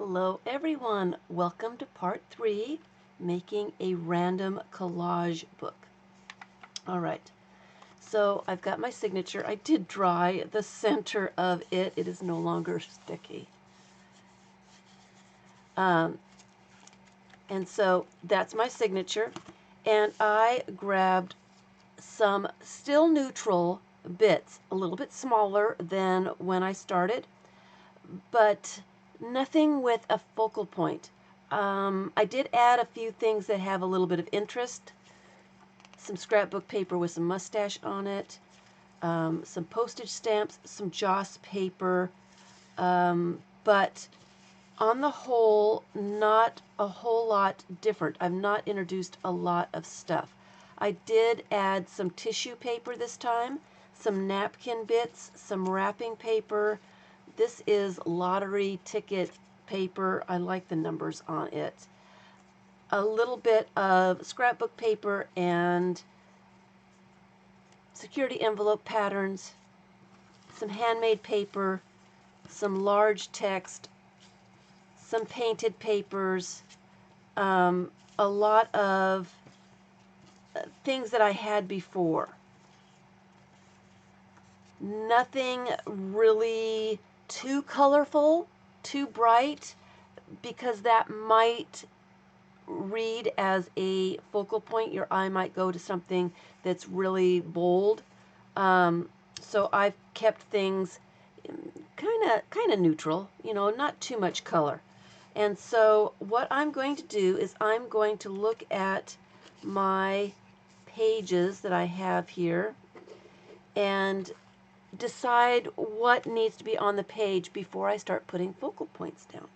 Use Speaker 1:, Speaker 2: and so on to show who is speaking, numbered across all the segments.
Speaker 1: Hello everyone, welcome to part 3, making a random collage book. Alright, so I've got my signature. I did dry the center of it. It is no longer sticky. And so that's my signature. And I grabbed some still neutral bits, a little bit smaller than when I started, but nothing with a focal point. I did add a few things that have a little bit of interest. Some scrapbook paper with some mustache on it, some postage stamps, some joss paper, but on the whole, not a whole lot different. I've not introduced a lot of stuff. I did add some tissue paper this time, some napkin bits, some wrapping paper. This is lottery ticket paper. I like the numbers on it. A little bit of scrapbook paper and security envelope patterns, some handmade paper, some large text, some painted papers, a lot of things that I had before. Nothing really too colorful, too bright, because that might read as a focal point. Your eye might go to something that's really bold. So I've kept things kind of neutral, not too much color. And so what I'm going to do is I'm going to look at my pages that I have here and decide what needs to be on the page before I start putting focal points down.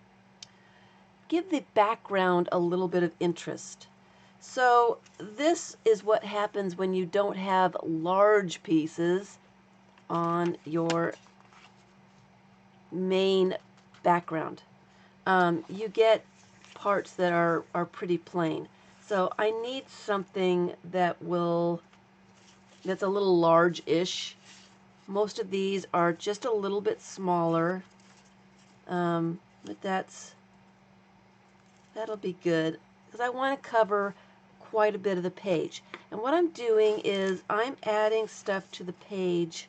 Speaker 1: Give the background a little bit of interest. So this is what happens when you don't have large pieces on your main background. You get parts that are pretty plain. So I need something that's a little large-ish. Most of these are just a little bit smaller, but that'll be good because I want to cover quite a bit of the page. And what I'm doing is I'm adding stuff to the page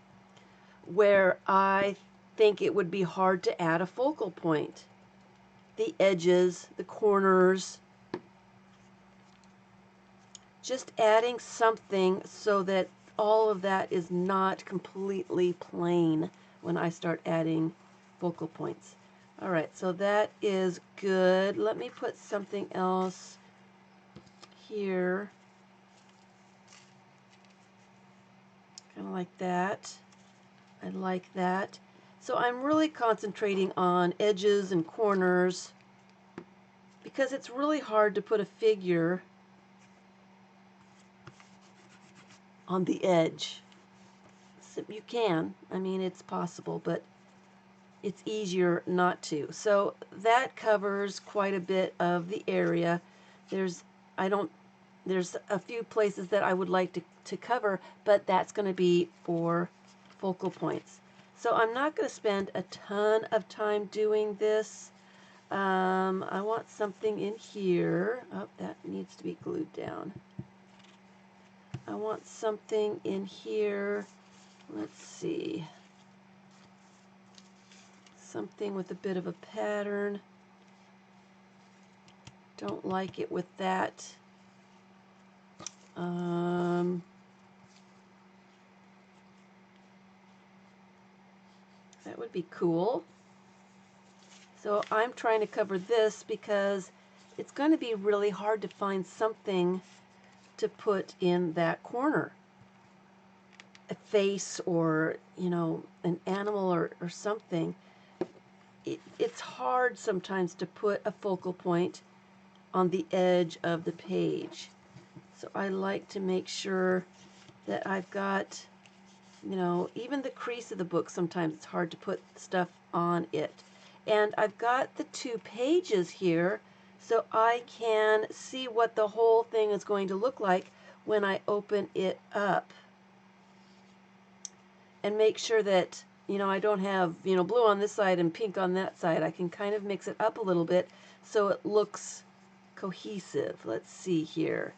Speaker 1: where I think it would be hard to add a focal point. The edges, the corners, just adding something so that all of that is not completely plain when I start adding focal points. All right, so that is good. Let me put something else here. Kind of like that. I like that. So I'm really concentrating on edges and corners because it's really hard to put a figure on the edge. So you can, I mean, it's possible, but it's easier not to. So that covers quite a bit of the area. There's a few places that I would like to cover, but that's going to be for focal points. So I'm not going to spend a ton of time doing this. I want something in here. Oh, that needs to be glued down. I want something in here. Let's see. Something with a bit of a pattern. Don't like it with that. That would be cool. So I'm trying to cover this because it's going to be really hard to find something to put in that corner. A face or, an animal or something. It's hard sometimes to put a focal point on the edge of the page. So I like to make sure that I've got, even the crease of the book, sometimes it's hard to put stuff on it. And I've got the 2 pages here so I can see what the whole thing is going to look like when I open it up. And make sure that you know, I don't have, you know, blue on this side and pink on that side. I can kind of mix it up a little bit so it looks cohesive. Let's see here.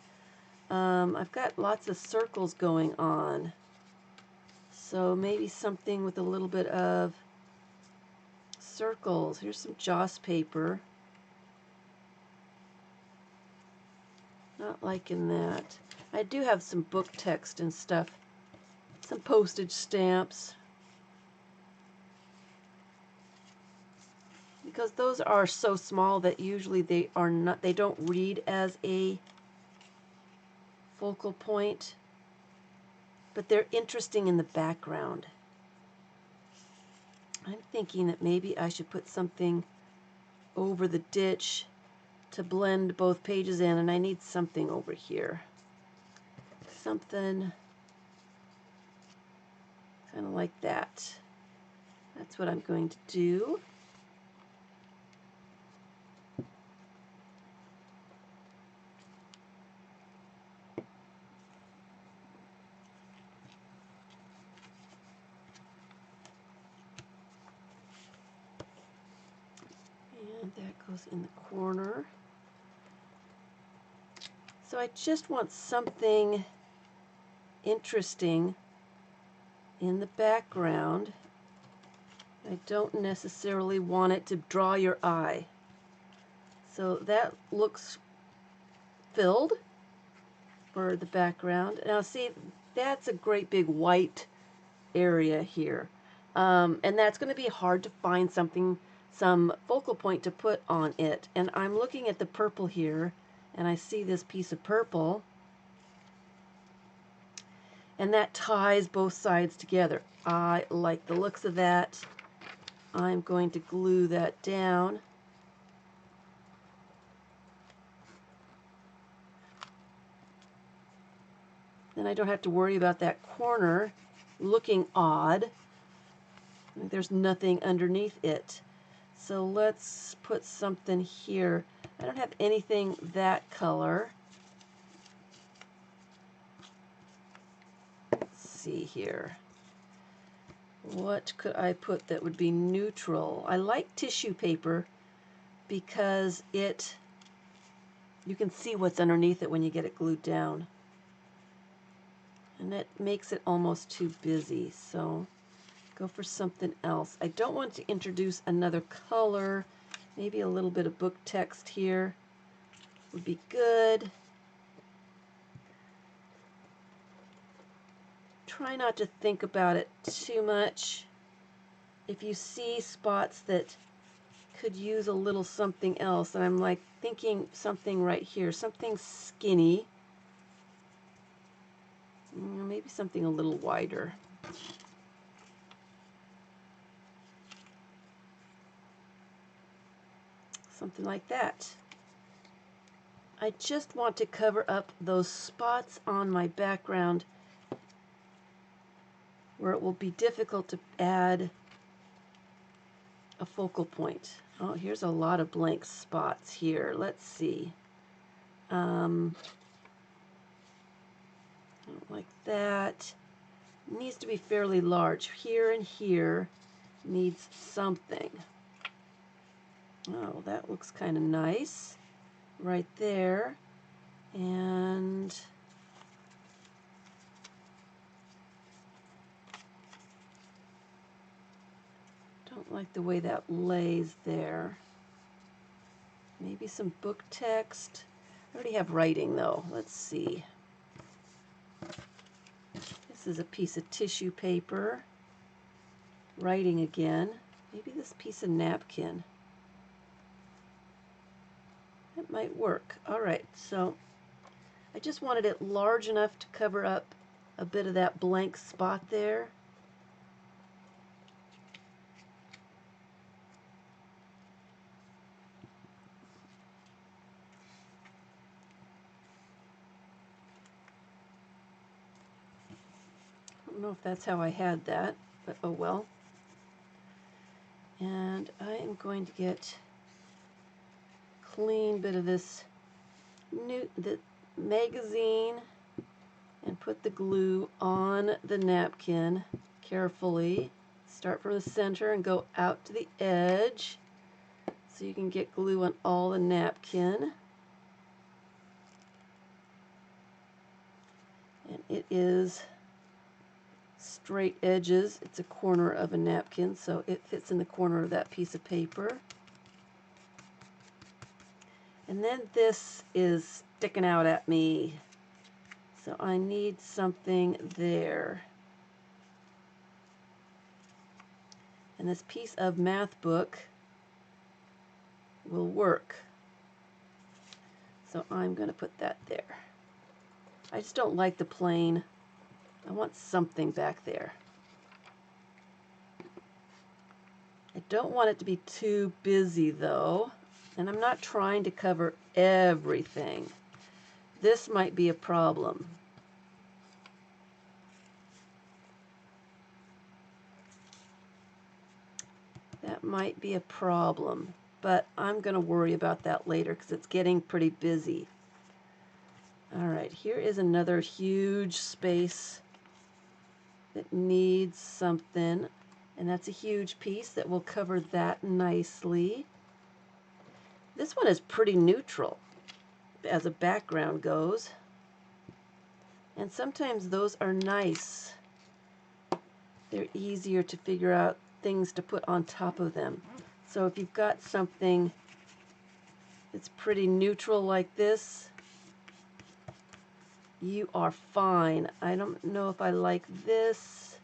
Speaker 1: I've got lots of circles going on. So maybe something with a little bit of circles. Here's some Joss paper. Not liking that. I do have some book text and stuff. Some postage stamps. Because those are so small that usually they don't read as a focal point, but they're interesting in the background. I'm thinking that maybe I should put something over the ditch to blend both pages in, and I need something over here. Something kind of like that. That's what I'm going to do. And that goes in the corner. So I just want something interesting in the background. I don't necessarily want it to draw your eye. So that looks filled for the background. Now see, that's a great big white area here. And that's going to be hard to find some focal point to put on it. And I'm looking at the purple here, and I see this piece of purple, and that ties both sides together. I like the looks of that. I'm going to glue that down. Then I don't have to worry about that corner looking odd. There's nothing underneath it. So let's put something here. I don't have anything that color. Let's see here. What could I put that would be neutral? I like tissue paper because you can see what's underneath it when you get it glued down. And it makes it almost too busy, so go for something else. I don't want to introduce another color. Maybe a little bit of book text here would be good. Try not to think about it too much. If you see spots that could use a little something else, and I'm like thinking something right here, something skinny, maybe something a little wider. Something like that. I just want to cover up those spots on my background where it will be difficult to add a focal point. Oh, here's a lot of blank spots here. Let's see. Like that. It needs to be fairly large. Here and here needs something. Oh, that looks kind of nice right there. And don't like the way that lays there. Maybe some book text. I already have writing though. Let's see. This is a piece of tissue paper. Writing again. Maybe this piece of napkin. That might work. All right, so I just wanted it large enough to cover up a bit of that blank spot there. I don't know if that's how I had that, but oh well. And I am going to get a clean bit of this the magazine and put the glue on the napkin carefully. Start from the center and go out to the edge so you can get glue on all the napkin. And it is straight edges. It's a corner of a napkin, so it fits in the corner of that piece of paper. And then this is sticking out at me, so I need something there. And this piece of math book will work. So I'm going to put that there. I just don't like the plain. I want something back there. I don't want it to be too busy though, and I'm not trying to cover everything. This might be a problem. That might be a problem, but I'm going to worry about that later because it's getting pretty busy. All right, here is another huge space that needs something, and that's a huge piece that will cover that nicely. This one is pretty neutral as a background goes, and sometimes those are nice. They're easier to figure out things to put on top of them. So if you've got something that's pretty neutral like this, you are fine. I don't know if I like this,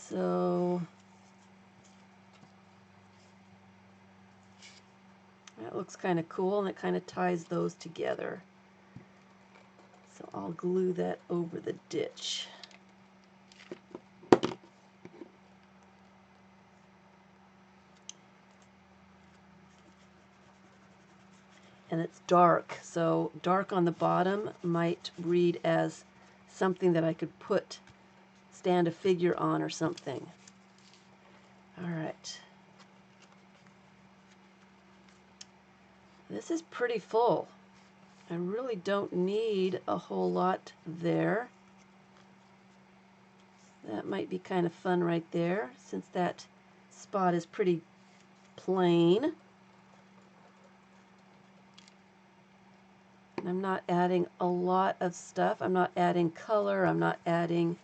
Speaker 1: so that looks kind of cool, and it kind of ties those together. So I'll glue that over the ditch. And it's dark, so dark on the bottom might read as something that I could stand a figure on or something. All right. This is pretty full. I really don't need a whole lot there. That might be kind of fun right there, since that spot is pretty plain. I'm not adding a lot of stuff. I'm not adding color. I'm not adding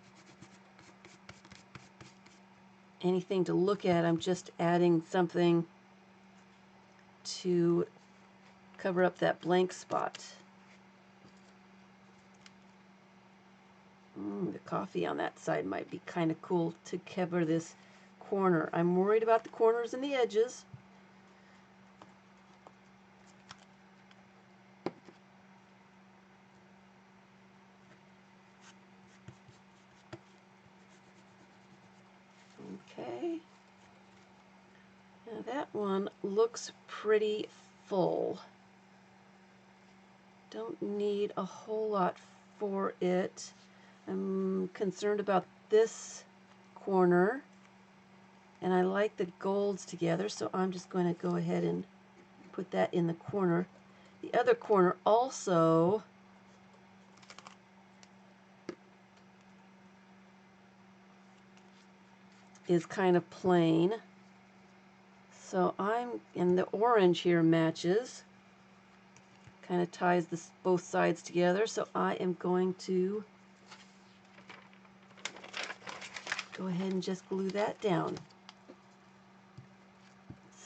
Speaker 1: anything to look at. I'm just adding something to cover up that blank spot. The coffee on that side might be kind of cool to cover this corner. I'm worried about the corners and the edges. Okay. Now that one looks pretty full. Don't need a whole lot for it. I'm concerned about this corner, and I like the golds together, so I'm just going to go ahead and put that in the corner. The other corner also is kind of plain, so and the orange here matches, kind of ties both sides together, so I am going to go ahead and just glue that down.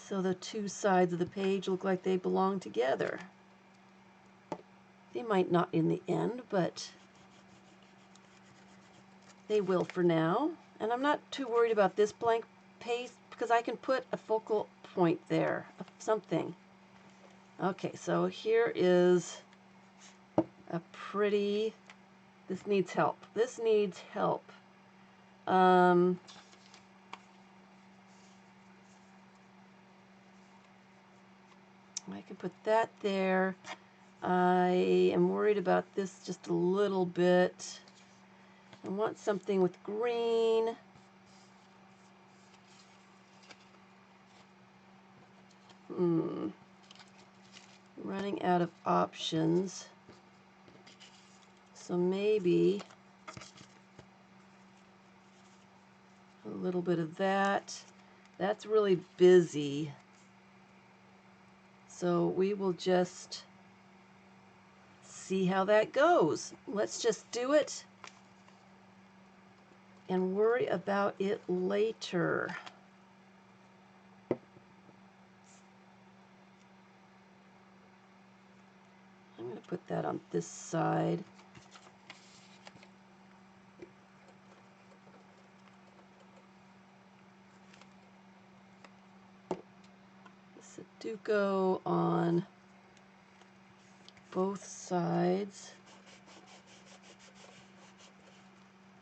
Speaker 1: So the two sides of the page look like they belong together. They might not in the end, but they will for now. And I'm not too worried about this blank page because I can put a focal point there of something. Okay, so here is a pretty, this needs help. This needs help. I can put that there. I am worried about this just a little bit. I want something with green. Running out of options. So maybe a little bit of that. That's really busy. So we will just see how that goes. Let's just do it and worry about it later. I'm going to put that on this side. Sudoku on both sides.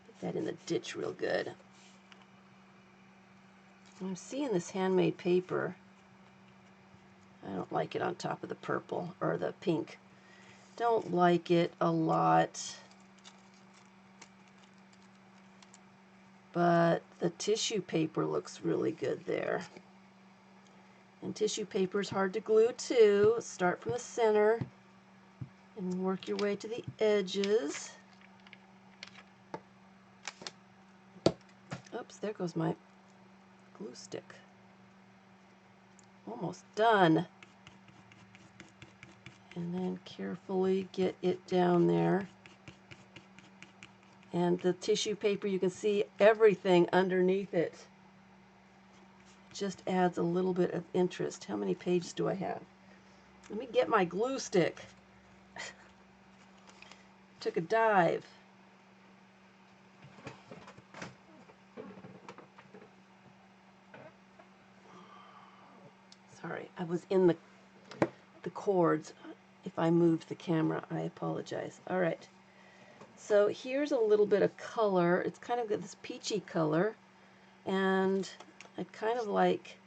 Speaker 1: Put that in the ditch real good. I'm seeing this handmade paper. I don't like it on top of the purple or the pink. Don't like it a lot. But the tissue paper looks really good there. And tissue paper is hard to glue too. Start from the center and work your way to the edges. Oops, there goes my glue stick. Almost done. And then carefully get it down there. And the tissue paper, you can see everything underneath it. Just adds a little bit of interest. How many pages do I have? Let me get my glue stick. Took a dive. Sorry, I was in the cords. If I moved the camera, I apologize. All right. So here's a little bit of color. It's kind of got this peachy color, and I kind of like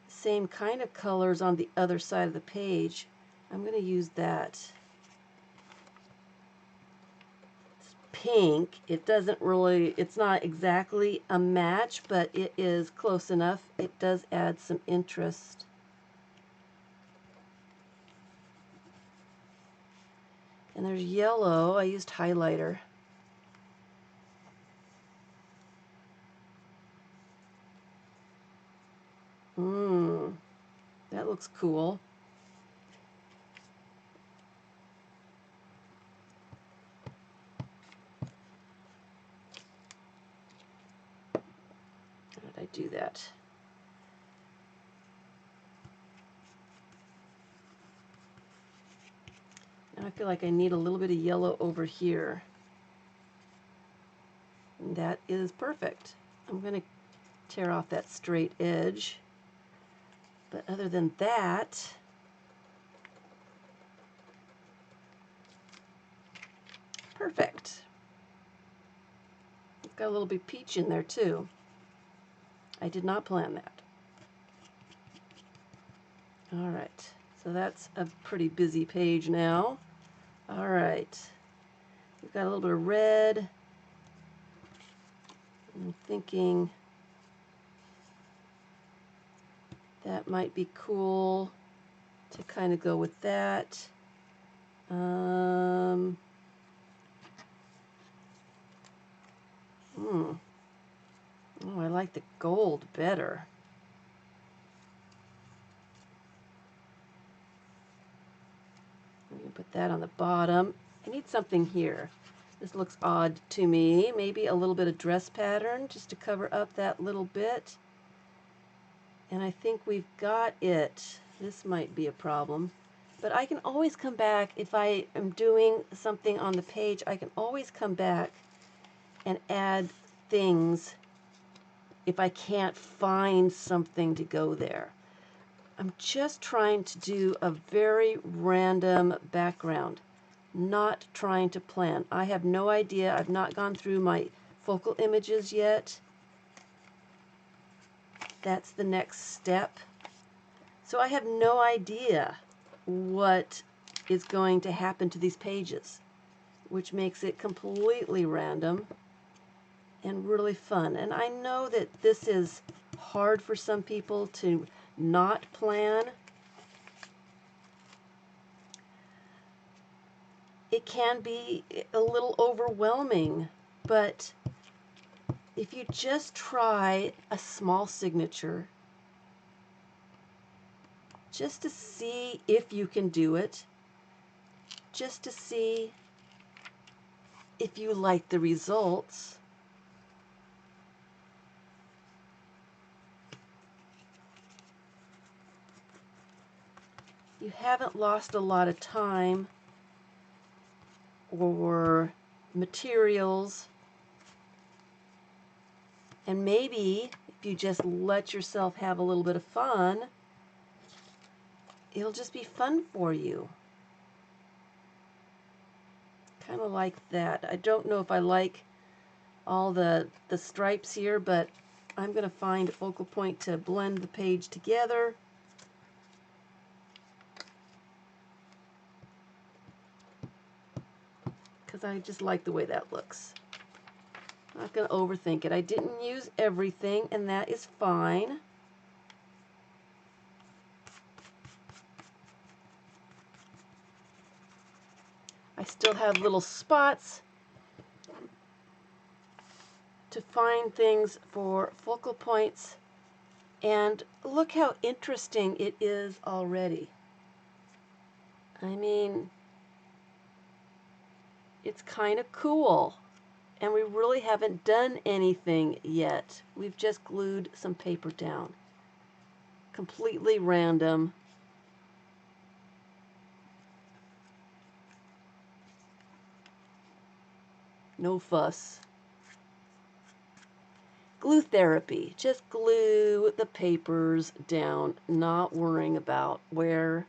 Speaker 1: the same kind of colors on the other side of the page. I'm going to use that. It's pink. It doesn't really, it's not exactly a match, but it is close enough. It does add some interest. And there's yellow. I used highlighter. That looks cool. How did I do that? Now I feel like I need a little bit of yellow over here. And that is perfect. I'm going to tear off that straight edge. But other than that, perfect. It's got a little bit of peach in there too. I did not plan that. All right, so that's a pretty busy page now. All right, we've got a little bit of red. I'm thinking that might be cool to kind of go with that. Oh, I like the gold better. I'm going to put that on the bottom. I need something here. This looks odd to me. Maybe a little bit of dress pattern just to cover up that little bit. And I think we've got it. This might be a problem. But I can always come back if I am doing something on the page. I can always come back and add things if I can't find something to go there. I'm just trying to do a very random background, not trying to plan. I have no idea. I've not gone through my focal images yet. That's the next step. So I have no idea what is going to happen to these pages, which makes it completely random and really fun. And I know that this is hard for some people to not plan. It can be a little overwhelming, but if you just try a small signature, just to see if you can do it, just to see if you like the results, you haven't lost a lot of time or materials. And maybe if you just let yourself have a little bit of fun, it'll just be fun for you. Kind of like that. I don't know if I like all the stripes here, but I'm going to find a focal point to blend the page together. Because I just like the way that looks. I'm not going to overthink it. I didn't use everything, and that is fine. I still have little spots to find things for focal points, and look how interesting it is already. I mean, it's kind of cool, and we really haven't done anything yet. We've just glued some paper down. Completely random. No fuss. Glue therapy. Just glue the papers down, not worrying about what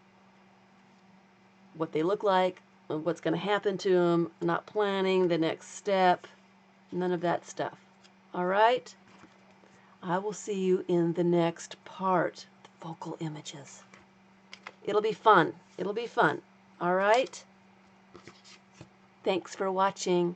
Speaker 1: they look like, what's going to happen to them, not planning the next step, none of that stuff. All right? I will see you in the next part, the focal images. It'll be fun. It'll be fun. All right? Thanks for watching.